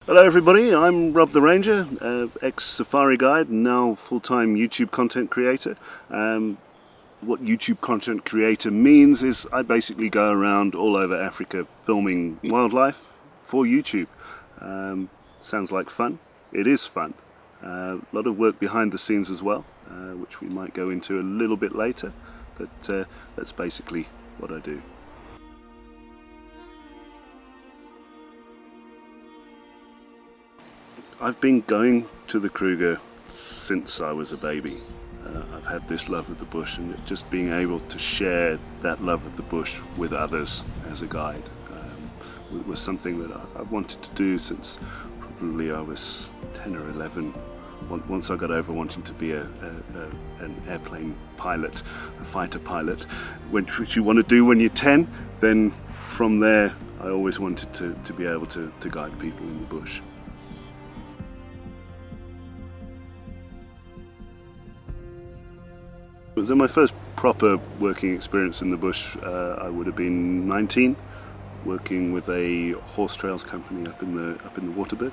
Hello everybody, I'm Rob the Ranger, ex-safari guide, now full-time YouTube content creator. What YouTube content creator means is I basically go around all over Africa filming wildlife for YouTube. Sounds like fun. It is fun. A lot of work behind the scenes as well, which we might go into a little bit later, but that's basically what I do. I've been going to the Kruger since I was a baby. I've had this love of the bush, and just being able to share that love of the bush with others as a guide was something that I wanted to do since probably I was 10 or 11. Once I got over wanting to be an airplane pilot, a fighter pilot, which you want to do when you're 10, then from there I always wanted to be able to guide people in the bush. So my first proper working experience in the bush, I would have been 19, working with a horse trails company up in the Waterberg.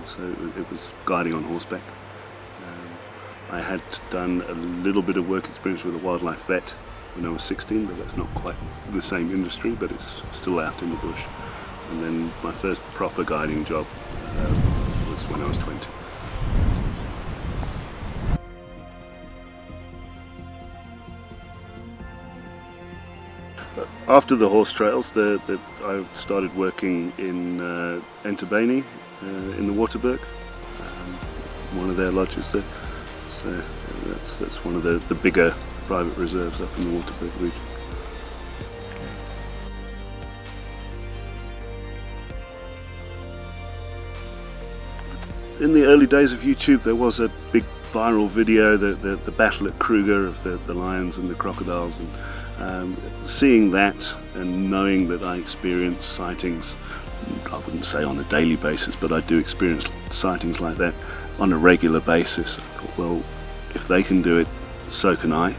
So it was guiding on horseback. I had done a little bit of work experience with a wildlife vet when I was 16, but that's not quite the same industry, but it's still out in the bush. And then my first proper guiding job was when I was 20. After the horse trails, I started working in Entebbe, in the Waterberg, one of their lodges there. So that's one of the bigger private reserves up in the Waterberg region. In the early days of YouTube, there was a big viral video, the battle at Kruger of the lions and the crocodiles, and seeing that and knowing that I experience sightings, I wouldn't say on a daily basis, but I do experience sightings like that on a regular basis. I thought, well, if they can do it, so can I.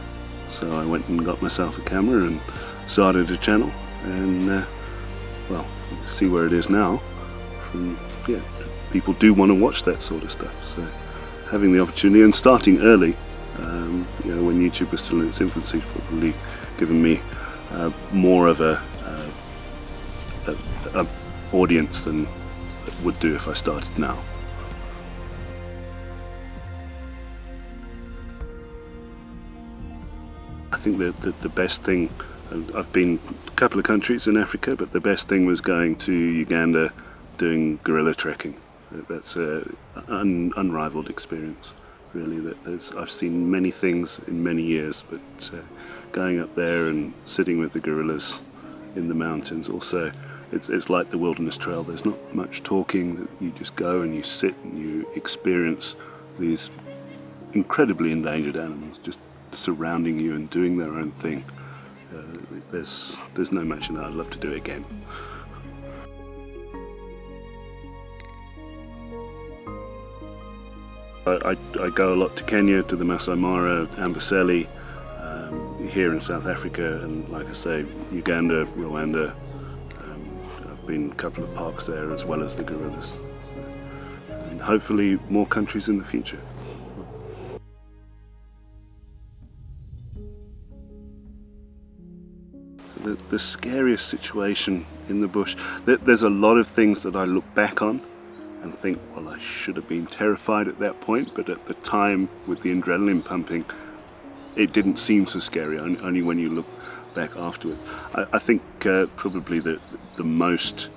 So I went and got myself a camera and started a channel, and well, see where it is now. People do want to watch that sort of stuff. So having the opportunity and starting early, when YouTube was still in its infancy, probably given me more of a audience than it would do if I started now. I think that the best thing, I've been a couple of countries in Africa, but the best thing was going to Uganda doing gorilla trekking. That's an unrivaled experience, really. I've seen many things in many years, but going up there and sitting with the gorillas in the mountains, also it's like the Wilderness Trail. There's not much talking. You just go and you sit and you experience these incredibly endangered animals just surrounding you and doing their own thing. There's no match in that. I'd love to do it again. I go a lot to Kenya, to the Masai Mara, Amboseli, here in South Africa, and like I say, Uganda, Rwanda. I've been a couple of parks there as well as the gorillas. And hopefully more countries in the future. So the scariest situation in the bush, there's a lot of things that I look back on and think, well, I should have been terrified at that point, but at the time, with the adrenaline pumping, it didn't seem so scary, only when you look back afterwards. I think probably the most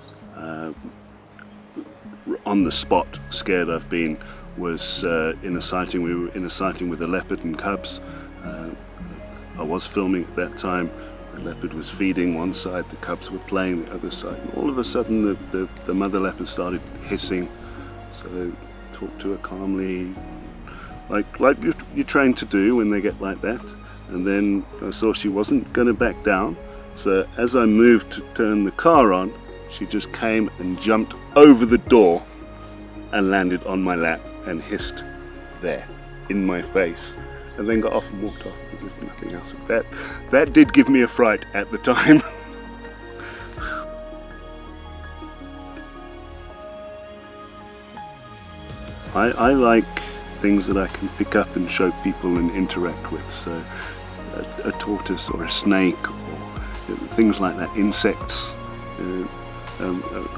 on the spot scared I've been was in a sighting. We were in a sighting with a leopard and cubs. I was filming at that time. The leopard was feeding one side, the cubs were playing the other side, and all of a sudden the mother leopard started hissing. So I talked to her calmly, like you're trained to do when they get like that. And then I saw she wasn't going to back down, so as I moved to turn the car on, she just came and jumped over the door and landed on my lap and hissed there in my face, and then got off and walked off as if nothing else. That did give me a fright at the time. I like things that I can pick up and show people and interact with. So a tortoise or a snake or things like that, insects.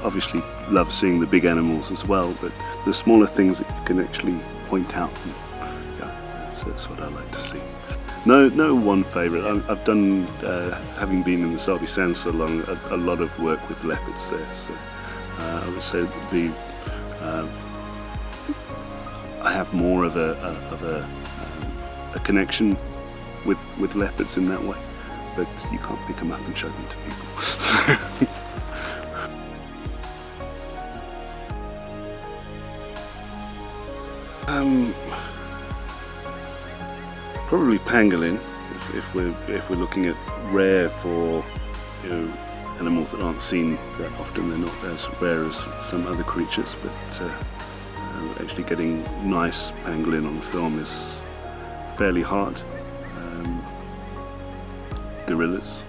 Obviously love seeing the big animals as well, but the smaller things that you can actually point out, and, yeah, that's what I like to see. No one favourite. I've done, having been in the Sabi Sands so long, a lot of work with leopards there. So I would say I have more of a connection with leopards in that way, but you can't pick them up and show them to people. Probably pangolin, if we're looking at rare for, you know, animals that aren't seen that often. They're not as rare as some other creatures, but actually getting nice pangolin on film is fairly hard. Gorillas,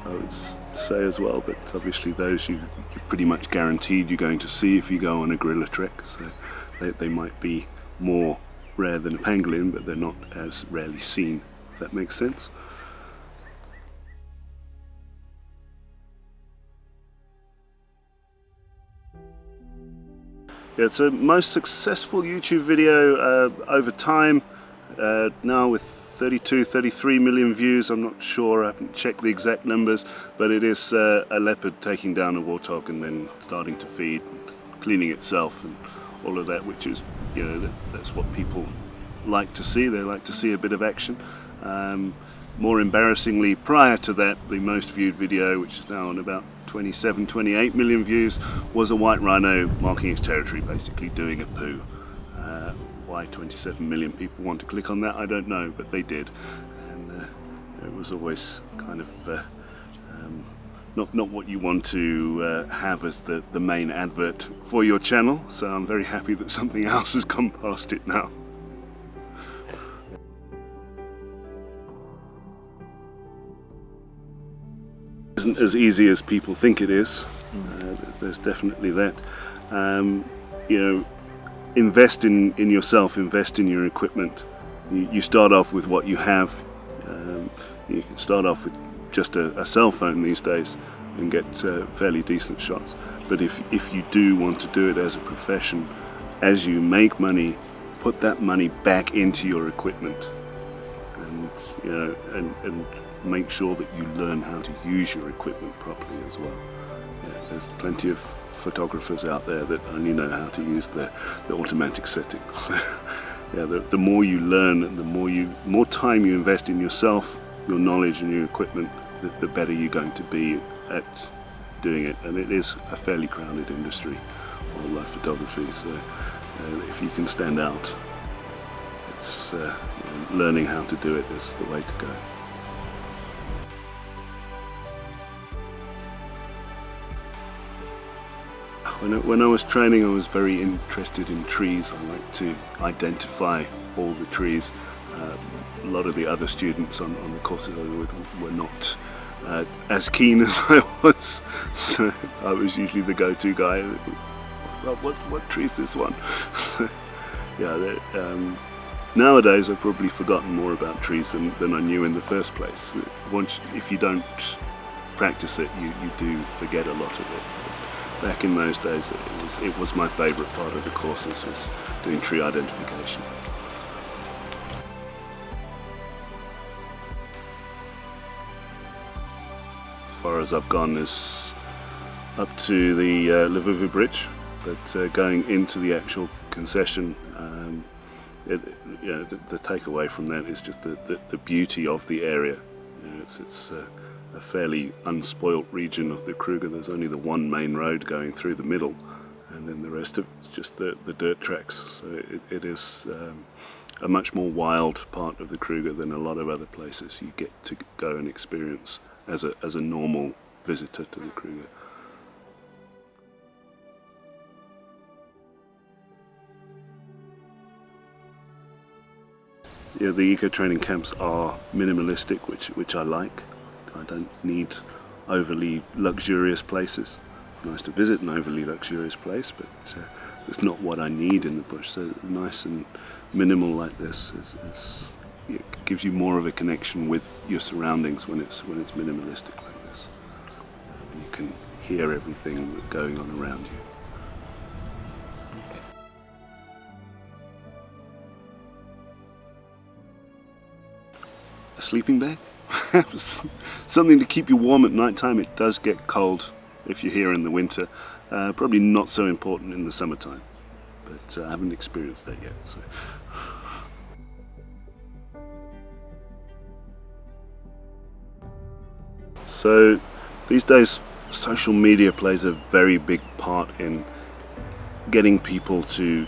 I would say as well, but obviously those you're pretty much guaranteed you're going to see if you go on a gorilla trek, so they might be more rare than a pangolin, but they're not as rarely seen, if that makes sense. Yeah, it's a most successful YouTube video over time, now with 33 million views. I'm not sure, I haven't checked the exact numbers, but it is a leopard taking down a warthog and then starting to feed, cleaning itself and all of that, which is, you know, that's what people like to see. They like to see a bit of action. More embarrassingly, prior to that, the most viewed video, which is now on about 28 million views, was a white rhino marking its territory, basically doing a poo. Why 27 million people want to click on that, I don't know, but they did. And it was always kind of not what you want to have as the main advert for your channel, so I'm very happy that something else has come past it now. Isn't as easy as people think it is. There's definitely that. You know, invest in yourself, invest in your equipment. You start off with what you have. You can start off with just a cell phone these days and get fairly decent shots. But if you do want to do it as a profession, as you make money, put that money back into your equipment, and you know, and make sure that you learn how to use your equipment properly as well. Yeah, there's plenty of photographers out there that only know how to use the automatic settings. Yeah, the more you learn and the more time you invest in yourself, your knowledge and your equipment, the better you're going to be at doing it. And it is a fairly crowded industry, wildlife photography, so if you can stand out, it's learning how to do it is the way to go. When I was training, I was very interested in trees. I like to identify all the trees. A lot of the other students on the courses I was with were not as keen as I was, so I was usually the go-to guy. Well, what tree is this one? Yeah, nowadays I've probably forgotten more about trees than I knew in the first place. If you don't practice it, you do forget a lot of it. Back in those days, it was my favourite part of the courses, was doing tree identification. As far as I've gone is up to the Luvuvu Bridge, but going into the actual concession, you know, the takeaway from that is just the beauty of the area. You know, it's a fairly unspoilt region of the Kruger. There's only the one main road going through the middle, and then the rest of it's just the dirt tracks. So it is a much more wild part of the Kruger than a lot of other places you get to go and experience as a normal visitor to the Kruger. Yeah, the eco-training camps are minimalistic, which I like. I don't need overly luxurious places. Nice to visit an overly luxurious place, but it's not what I need in the bush. So nice and minimal like this it gives you more of a connection with your surroundings when it's minimalistic like this. You can hear everything going on around you. A sleeping bag? Something to keep you warm at night time. It does get cold if you're here in the winter. Probably not so important in the summertime, but I haven't experienced that yet. So these days social media plays a very big part in getting people to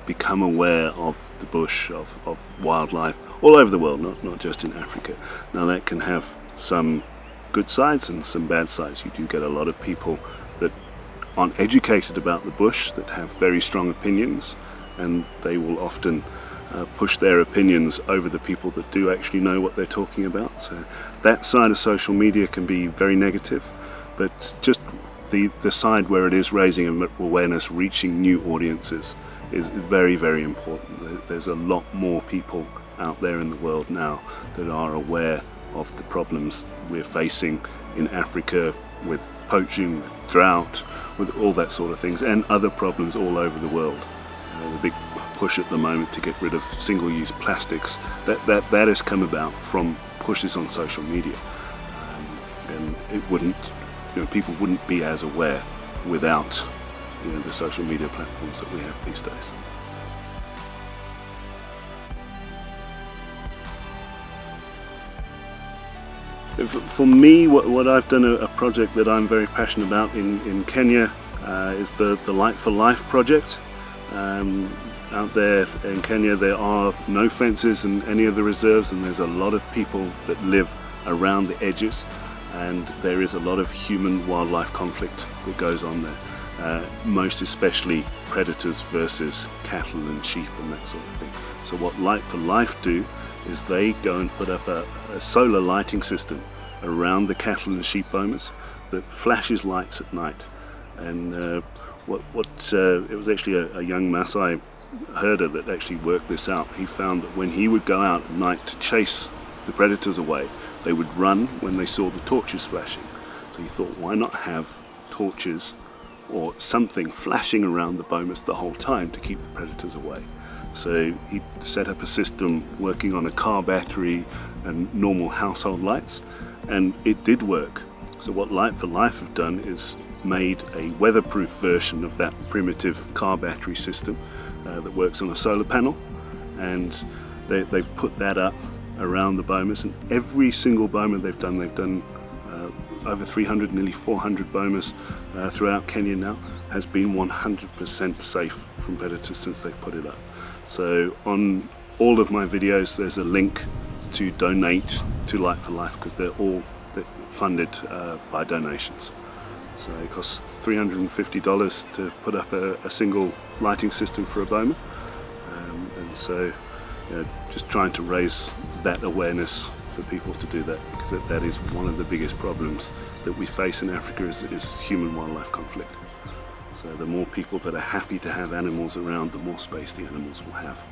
become aware of the bush, of wildlife all over the world, not just in Africa. Now that can have some good sides and some bad sides. You do get a lot of people that aren't educated about the bush, that have very strong opinions, and they will often push their opinions over the people that do actually know what they're talking about. So that side of social media can be very negative, but just the side where it is raising awareness, reaching new audiences, is very, very important. There's a lot more people out there in the world now that are aware of the problems we're facing in Africa with poaching, with drought, with all that sort of things, and other problems all over the world. The big push at the moment to get rid of single-use plastics, that has come about from pushes on social media, and it wouldn't, people wouldn't be as aware without the social media platforms that we have these days. For me, what I've done, a project that I'm very passionate about in Kenya is the Light for Life project. Out there in Kenya there are no fences in any of the reserves, and there's a lot of people that live around the edges, and there is a lot of human-wildlife conflict that goes on there, most especially predators versus cattle and sheep and that sort of thing. So what Light for Life do is they go and put up a solar lighting system around the cattle and sheep bomas that flashes lights at night. And it was actually a young Maasai herder that actually worked this out. He found that when he would go out at night to chase the predators away, they would run when they saw the torches flashing. So he thought, why not have torches or something flashing around the bomas the whole time to keep the predators away? So he set up a system working on a car battery and normal household lights, and it did work. So what Light for Life have done is made a weatherproof version of that primitive car battery system that works on a solar panel, and they've put that up around the bomas, and every single boma they've done over 300, nearly 400 bomas throughout Kenya now, has been 100% safe from predators since they've put it up. So on all of my videos there's a link to donate to Light for Life, because they're all funded by donations. So it costs $350 to put up a single lighting system for a boma, and so just trying to raise that awareness for people to do that, because that is one of the biggest problems that we face in Africa is human-wildlife conflict. So the more people that are happy to have animals around, the more space the animals will have.